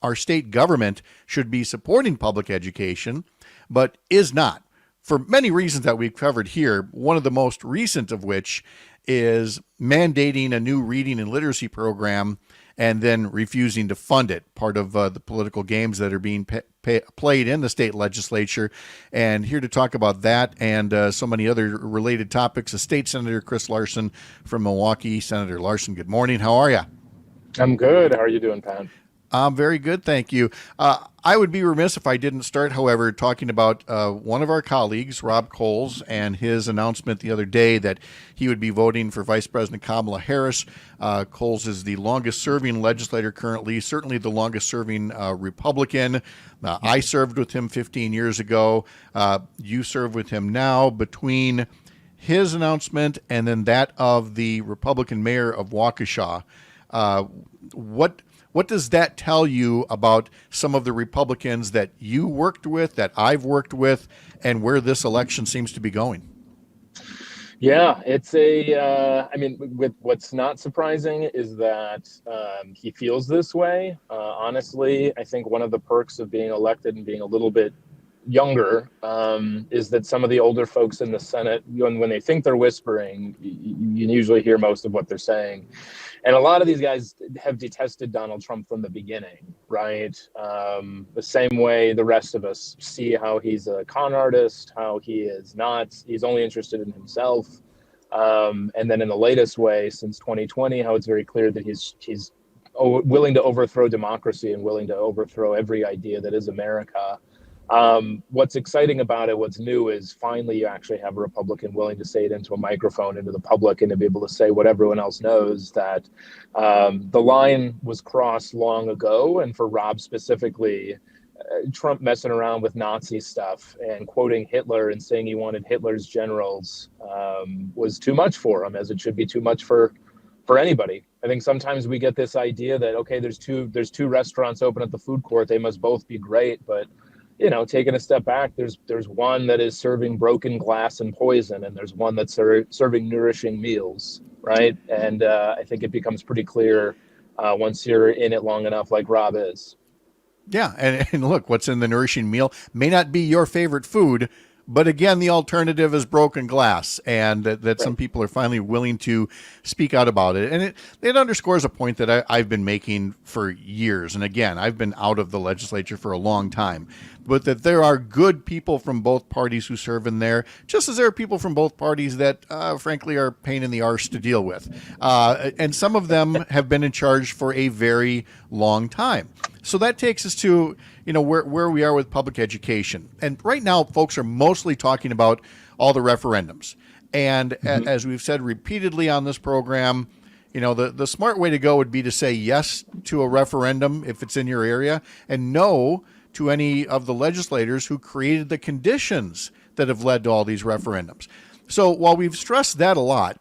our state government should be supporting public education, but is not, for many reasons that we've covered here, one of the most recent of which is mandating a new reading and literacy program and then refusing to fund it, part of the political games that are being played in the state legislature. And here to talk about that and so many other related topics is State Senator Chris Larson from Milwaukee. Senator Larson, good morning. How are you? I'm good. How are you doing, Pat? I'm very good, thank you. I would be remiss if I didn't start, however, talking about one of our colleagues, Rob Coles, and his announcement the other day that he would be voting for Vice President Kamala Harris. Coles is the longest-serving legislator currently, certainly the longest-serving Republican. I served with him 15 years ago. You serve with him now. Between his announcement and then that of the Republican mayor of Waukesha, what does that tell you about some of the Republicans that you worked with, that I've worked with, and where this election seems to be going? Yeah, it's what's not surprising is that he feels this way. Honestly, I think one of the perks of being elected and being a little bit younger is that some of the older folks in the Senate, when they think they're whispering, you usually hear most of what they're saying. And a lot of these guys have detested Donald Trump from the beginning, right? The same way the rest of us see how he's a con artist, how he's only interested in himself. And then in the latest way, since 2020, how it's very clear that he's willing to overthrow democracy and willing to overthrow every idea that is America. What's exciting about it, what's new, is finally you actually have a Republican willing to say it into a microphone, into the public, and to be able to say what everyone else knows, that the line was crossed long ago. And for Rob specifically, Trump messing around with Nazi stuff and quoting Hitler and saying he wanted Hitler's generals was too much for him, as it should be too much for anybody. I think sometimes we get this idea that, okay, there's two restaurants open at the food court, they must both be great, but taking a step back, there's one that is serving broken glass and poison, and there's one that's serving nourishing meals, right? And I think it becomes pretty clear once you're in it long enough, like Rob is. Yeah, and look, what's in the nourishing meal may not be your favorite food, but again, the alternative is broken glass, and that right. Some people are finally willing to speak out about it. And it underscores a point that I've been making for years. And again, I've been out of the legislature for a long time, but that there are good people from both parties who serve in there, just as there are people from both parties that, frankly, are a pain in the arse to deal with. And some of them have been in charge for a very long time. So that takes us to, where we are with public education. And right now, folks are mostly talking about all the referendums. And as we've said repeatedly on this program, the smart way to go would be to say yes to a referendum if it's in your area, and no to any of the legislators who created the conditions that have led to all these referendums. So while we've stressed that a lot,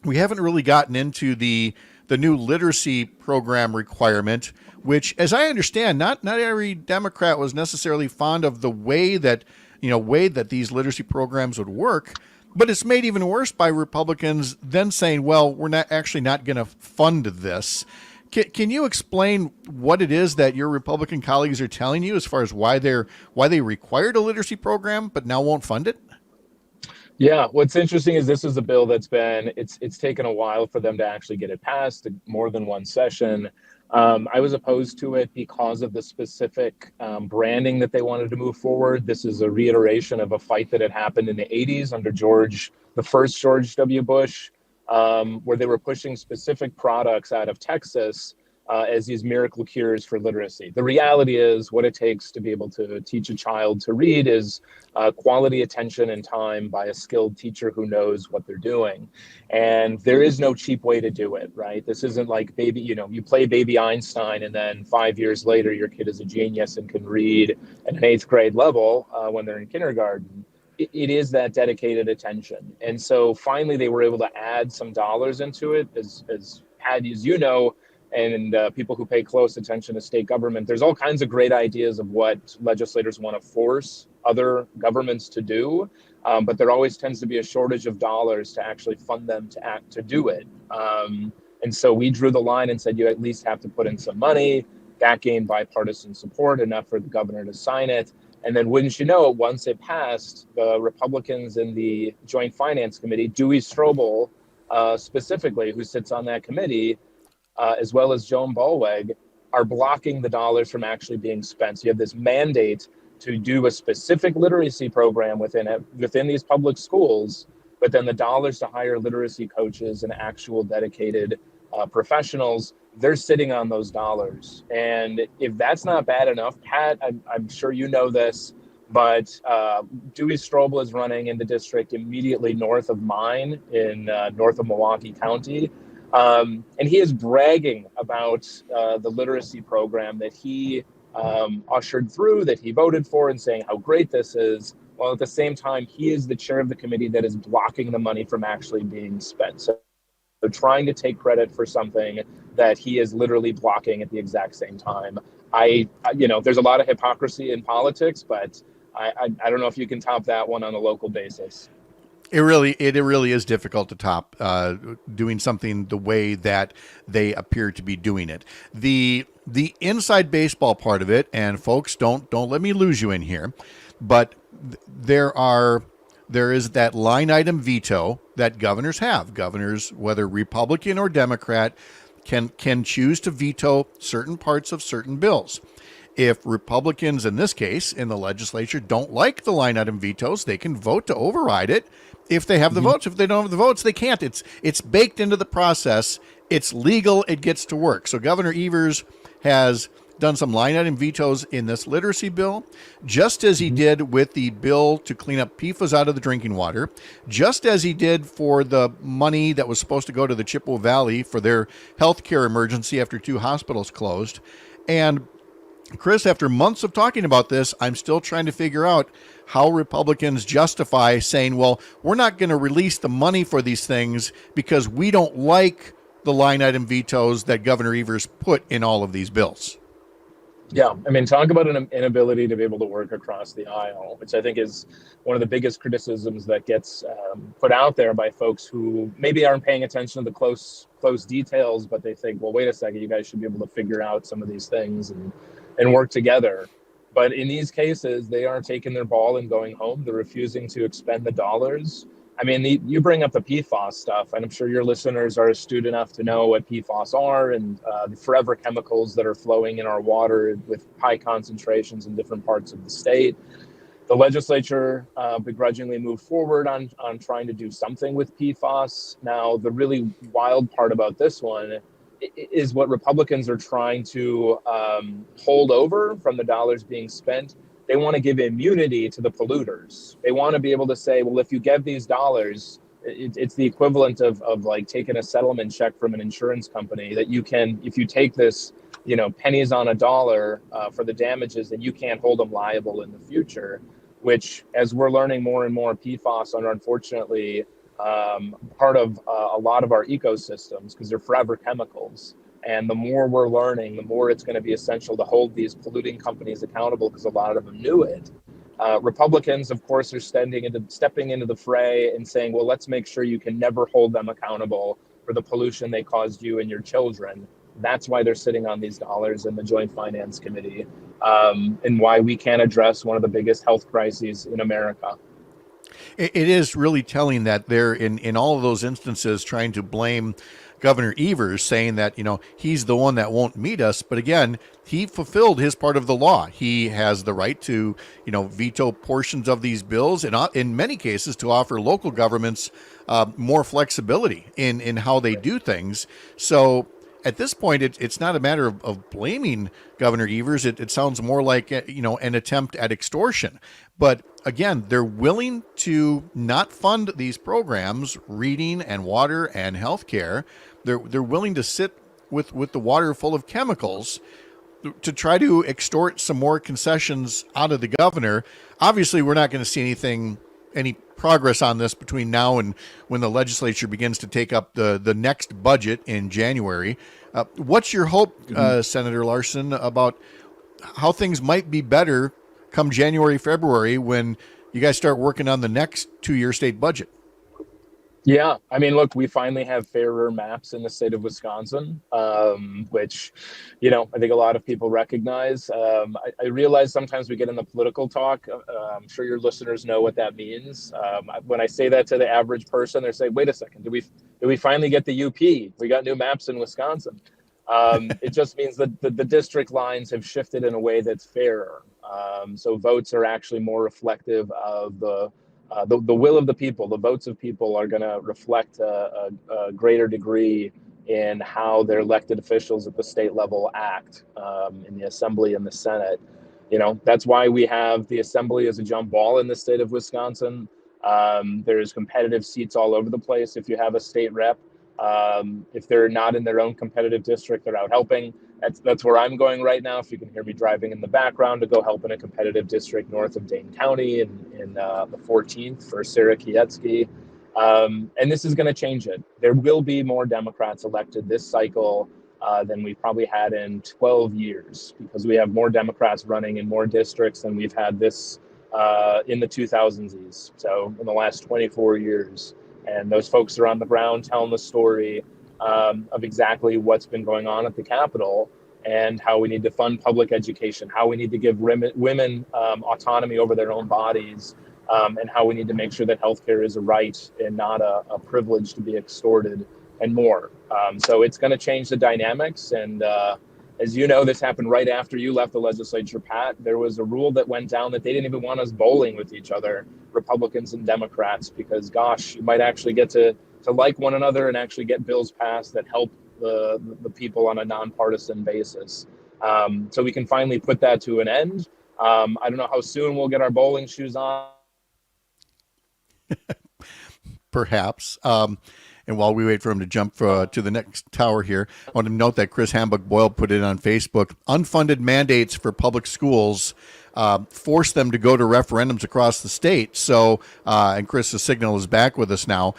we haven't really gotten into the new literacy program requirement, which, as I understand, not every Democrat was necessarily fond of the way that these literacy programs would work. But it's made even worse by Republicans then saying, well, we're not going to fund this. Can you explain what it is that your Republican colleagues are telling you as far as why they required a literacy program but now won't fund it? Yeah, what's interesting is this is a bill that's it's taken a while for them to actually get it passed, more than one session. I was opposed to it because of the specific branding that they wanted to move forward. This is a reiteration of a fight that had happened in the 80s under the first George W. Bush, where they were pushing specific products out of Texas as these miracle cures for literacy. The reality is what it takes to be able to teach a child to read is quality attention and time by a skilled teacher who knows what they're doing. And there is no cheap way to do it, right? This isn't like you play baby Einstein and then 5 years later your kid is a genius and can read at an 8th grade level when they're in kindergarten. It is that dedicated attention. And so finally they were able to add some dollars into it, as you know, and people who pay close attention to state government. There's all kinds of great ideas of what legislators want to force other governments to do, but there always tends to be a shortage of dollars to actually fund them to do it. And so we drew the line and said, you at least have to put in some money. That gained bipartisan support, enough for the governor to sign it. And then wouldn't you know, once it passed, the Republicans in the Joint Finance Committee, Dewey Strobel specifically, who sits on that committee, as well as Joan Ballweg, are blocking the dollars from actually being spent. So you have this mandate to do a specific literacy program within these public schools, but then the dollars to hire literacy coaches and actual dedicated professionals, they're sitting on those dollars. And if that's not bad enough, Pat, I'm sure you know this, but Dewey Strobel is running in the district immediately north of mine in north of Milwaukee County. And he is bragging about the literacy program that he ushered through, that he voted for, and saying how great this is. While at the same time, he is the chair of the committee that is blocking the money from actually being spent. So trying to take credit for something that he is literally blocking at the exact same time. There's a lot of hypocrisy in politics, but I don't know if you can top that one on a local basis. It really is difficult to top doing something the way that they appear to be doing it. The inside baseball part of it, and folks, don't let me lose you in here, but there is that line item veto that governors have. Governors, whether Republican or Democrat, can choose to veto certain parts of certain bills. If Republicans, in this case, in the legislature, don't like the line item vetoes, they can vote to override it if they have the votes. If they don't have the votes, they can't. It's baked into the process. It's legal. It gets to work. So Governor Evers has done some line item vetoes in this literacy bill, just as he did with the bill to clean up PFAS out of the drinking water, just as he did for the money that was supposed to go to the Chippewa Valley for their healthcare emergency after 2 hospitals closed. And Chris, after months of talking about this, I'm still trying to figure out how Republicans justify saying, well, we're not going to release the money for these things because we don't like the line item vetoes that Governor Evers put in all of these bills. Yeah, I mean, talk about an inability to be able to work across the aisle, which I think is one of the biggest criticisms that gets put out there by folks who maybe aren't paying attention to the close details, but they think, well, wait a second, you guys should be able to figure out some of these things and work together. But in these cases, they are taking their ball and going home. They're refusing to expend the dollars. I mean, you bring up the PFAS stuff, and I'm sure your listeners are astute enough to know what PFAS are and the forever chemicals that are flowing in our water with high concentrations in different parts of the state. The legislature begrudgingly moved forward on trying to do something with PFAS. Now, the really wild part about this one is what Republicans are trying to hold over from the dollars being spent. They want to give immunity to the polluters. They want to be able to say, well, if you give these dollars, it's the equivalent of like taking a settlement check from an insurance company that you can, if you take this, pennies on a dollar for the damages, then you can't hold them liable in the future, which, as we're learning more and more, PFAS are unfortunately part of a lot of our ecosystems because they're forever chemicals. And the more we're learning, the more it's going to be essential to hold these polluting companies accountable because a lot of them knew it. Republicans, of course, are stepping into the fray and saying, well, let's make sure you can never hold them accountable for the pollution they caused you and your children. That's why they're sitting on these dollars in the Joint Finance Committee, and why we can't address one of the biggest health crises in America. It is really telling that they're in all of those instances trying to blame Governor Evers, saying that, he's the one that won't meet us. But again, he fulfilled his part of the law. He has the right to, veto portions of these bills and in many cases to offer local governments more flexibility in how they do things. So at this point, it's not a matter of blaming Governor Evers. It sounds more like, an attempt at extortion. But again, they're willing to not fund these programs, reading and water and healthcare. They're willing to sit with the water full of chemicals to try to extort some more concessions out of the governor. Obviously, we're not going to see any progress on this between now and when the legislature begins to take up the next budget in January. What's your hope, Senator Larson, about how things might be better come January, February, when you guys start working on the next 2-year state budget? Yeah, I mean, look, we finally have fairer maps in the state of Wisconsin, which, I think a lot of people recognize. I realize sometimes we get in the political talk. I'm sure your listeners know what that means. When I say that to the average person, they're saying, "Wait a second, do we finally get the UP? We got new maps in Wisconsin." It just means that the district lines have shifted in a way that's fairer. So votes are actually more reflective of the will of the people. The votes of people are going to reflect a greater degree in how their elected officials at the state level act in the Assembly and the Senate. That's why we have the Assembly as a jump ball in the state of Wisconsin. There's competitive seats all over the place. If you have a state rep, if they're not in their own competitive district, they're out helping. That's where I'm going right now. If you can hear me driving in the background to go help in a competitive district north of Dane County in the 14th for Sarah Kietsky. And this is going to change it. There will be more Democrats elected this cycle than we've probably had in 12 years, because we have more Democrats running in more districts than we've had this in the 2000s. So in the last 24 years. And those folks are on the ground telling the story of exactly what's been going on at the Capitol, and how we need to fund public education, how we need to give women autonomy over their own bodies, and how we need to make sure that healthcare is a right and not a privilege to be extorted, and more. So it's going to change the dynamics. And as you know, this happened right after you left the legislature, Pat. There was a rule that went down that they didn't even want us bowling with each other, Republicans and Democrats, because, gosh, you might actually get to like one another and actually get bills passed that help the people on a nonpartisan basis. So we can finally put that to an end. I don't know how soon we'll get our bowling shoes on. Perhaps. And while we wait for him to jump to the next tower here, I want to note that Chris Hambuck-Boyle put it on Facebook. Unfunded mandates for public schools force them to go to referendums across the state. So, and Chris's signal is back with us now.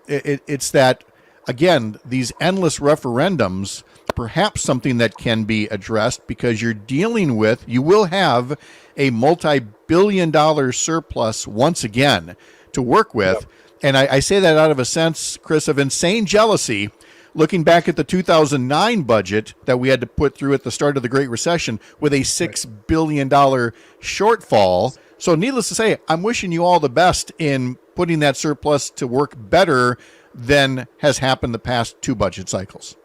It's that, again, these endless referendums, perhaps something that can be addressed, because you will have a multi-billion-dollar surplus once again to work with. Yep. And I say that out of a sense, Chris, of insane jealousy, looking back at the 2009 budget that we had to put through at the start of the Great Recession with a $6 billion shortfall. So needless to say, I'm wishing you all the best in putting that surplus to work better than has happened the past two budget cycles.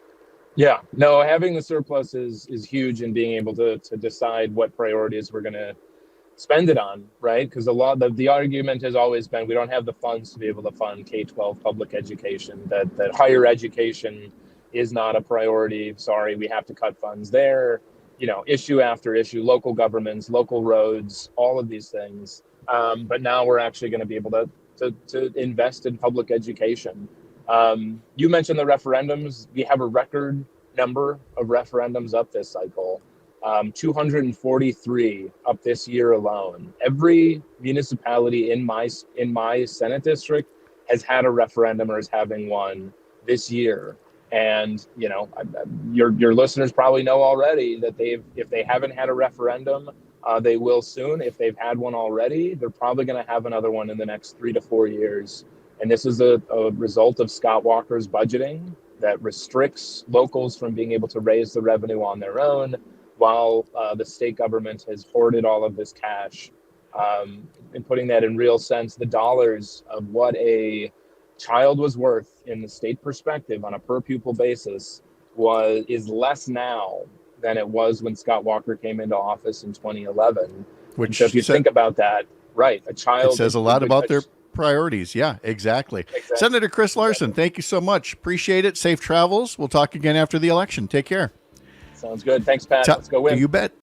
Yeah, no, having the surplus is huge in being able to decide what priorities we're going to spend it on, right? Because the argument has always been we don't have the funds to be able to fund K-12 public education, that higher education is not a priority. Sorry, we have to cut funds there. Issue after issue, local governments, local roads, all of these things. But now we're actually going to be able to invest in public education. You mentioned the referendums. We have a record number of referendums up this cycle. 243 up this year alone. Every municipality in my Senate district has had a referendum or is having one this year. And your listeners probably know already that if they haven't had a referendum, they will soon. If they've had one already, they're probably going to have another one in the next 3 to 4 years. And this is a result of Scott Walker's budgeting that restricts locals from being able to raise the revenue on their own, while the state government has hoarded all of this cash. And putting that in real sense, the dollars of what a child was worth in the state perspective on a per pupil basis is less now than it was when Scott Walker came into office in 2011. So if you think about that, right, a child... It says a lot about their priorities. Yeah, exactly. Senator Chris Larson, thank you so much. Appreciate it. Safe travels. We'll talk again after the election. Take care. Sounds good. Thanks, Pat. Let's go win. You bet.